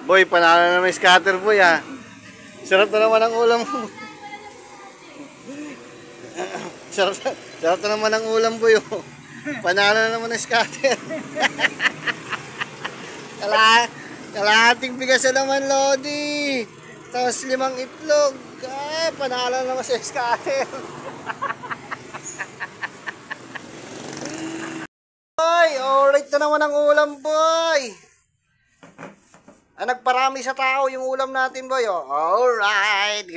Boy, panalo na may scatter boy ha. Sarap na naman ang ulam mo. sarap na naman ang ulam boy. Oh. Panalo na naman ang scatter. Kalahating bigas na naman, Lodi. Tapos 5 itlog. Ay, panalo na naman sa scatter. Boy, alright na naman ang ulam boy. Nagparami sa tao yung ulam natin boy. Oh. Alright.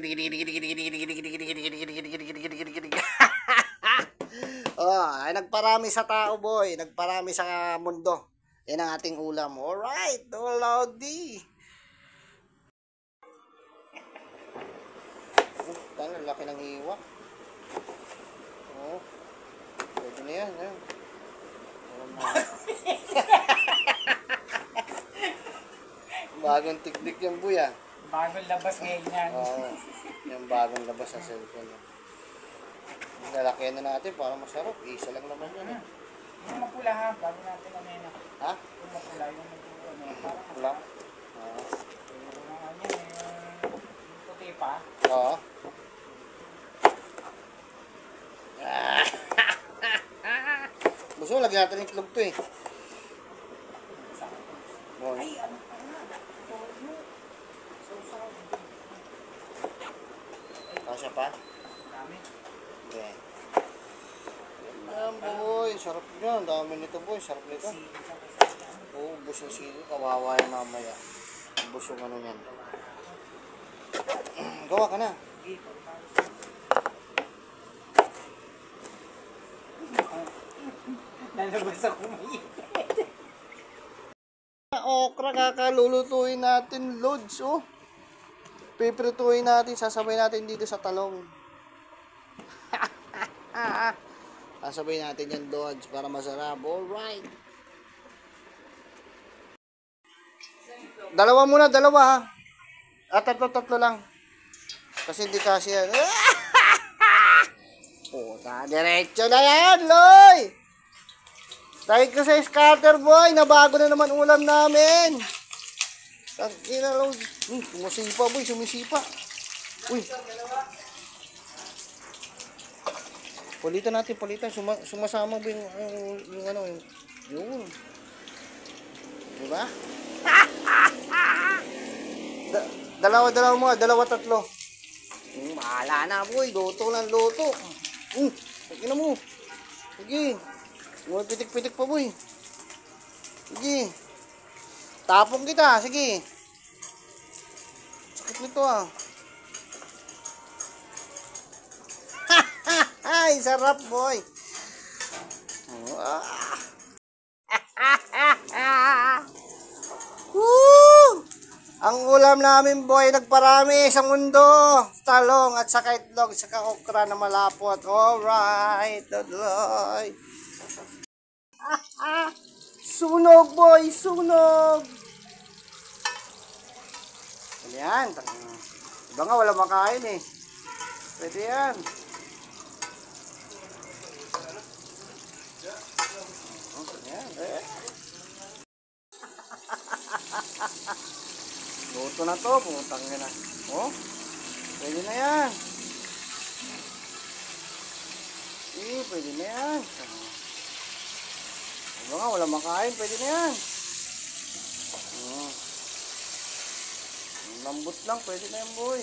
Nagparami sa tao boy. Nagparami sa mundo. Yan ang ating ulam. Alright. Lodi. Ang laki ng iwa. Oh. Pwede na yan. Bagong tikdik yung buya. Bagong labas ngayon yan. Oo. Yung bagong labas sa cellphone. Lalakyan na natin para masarap. Isa lang naman yun. Yung mapula ha, bago natin namin na. Ha? Yung mapula, yung parang mapula? Oo. Yung puti pa. Oo. Gusto mo, lagyan natin itlog to eh. Ay, ano pa na? Kasya pa? Dami. Okay. Yan boy, sarap yan. Dami nito boy, sarap nito. Oo, ubos yung sili. Kawawa yan mamaya. Ubos yung ano yan. Gawa ka na. Nalabas ako may Okra kakalulutuin natin, Lods, oh. Piprituin natin, sasabay natin dito sa talong. Sasabay natin yan, Lods, para masarap. Alright. Dalawa muna, dalawa ha. At tatlo lang. Kasi hindi kasi yan. Puta, diretso na yan, Loy! Dahil ko sa scatter boy, nabago na naman ulam namin. Tangina lang. Sumisipa boy, sumisipa. Uy. Palitan natin, palitan. Sumasama ba yung ano, yun. Diba? Dalawa mo, tatlo. Mahala na boy, luto lang luto. Tangina mo. Sige. May pitik-pitik pa boy. Sige. Tapong kita. Sige. Sakit nito ah. Ay, sarap boy. Ang ulam namin boy, nagparami sa mundo. Talong at saka itlog, saka okra na malapot. Alright. Alright. Sunog boy, sunog. Yan. Iba nga wala makain eh. Pwede yan. Yan eh. Luto na to, putang ina. Oh. Pwede na yan. Pwede na yan. Nga, wala makain, pwede na yan. Lambot lang, pwede na yan boy.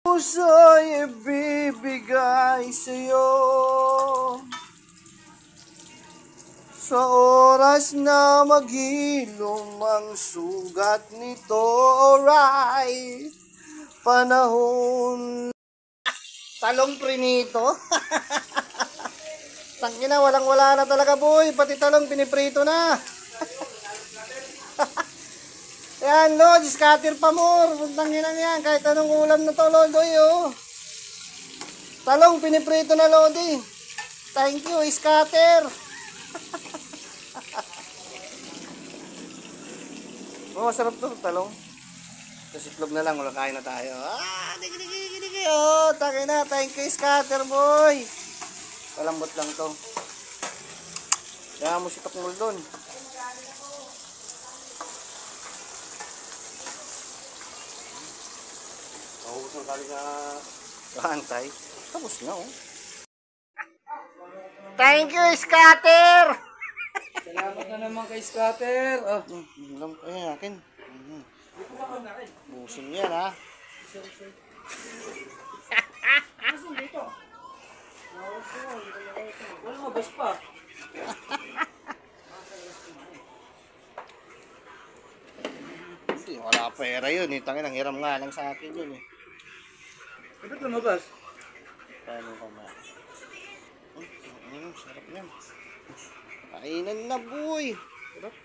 Pusa'y ibibigay sa'yo sa oras na maghilom ang sugat nito. Alright, panahon. Talong prinito. Tangina, walang-wala na talaga boy. Pati talong piniprito na. Yan, Lord. Scatter pa more. Tangina yan. Kahit anong ulam na to, Lord. Oh. Talong piniprito na, Lodi. Thank you, scatter. Masarap to, talong. Tapos itlog na lang. Wala kain na tayo. Digi. Oh, tangina. Thank you, scatter, boy. Kalambot lang to. Kaya mo si Takmul doon. Tapos ang kali na kahantay. Tapos na, oh. Thank you, scatter! Salamat na naman kay Scatter. Oh. Alam ko yan akin. Busin yan, ha? Nasaan dito? Wala mabas pa. Hindi, wala pera yun, eh. Tangin, ang hiram nga lang sa akin yun, eh. Bakit lumabas? Paano ka ma? Sarap yan. Kainan na, boy. Sarap.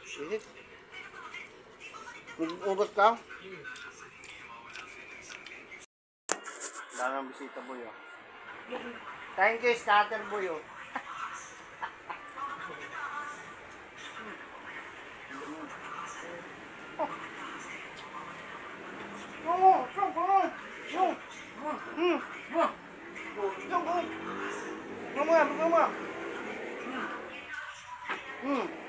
Shit. Mag-ugot ka? Damang bisita, boy, oh. Thank you, scatter, boy, oh. Hmm.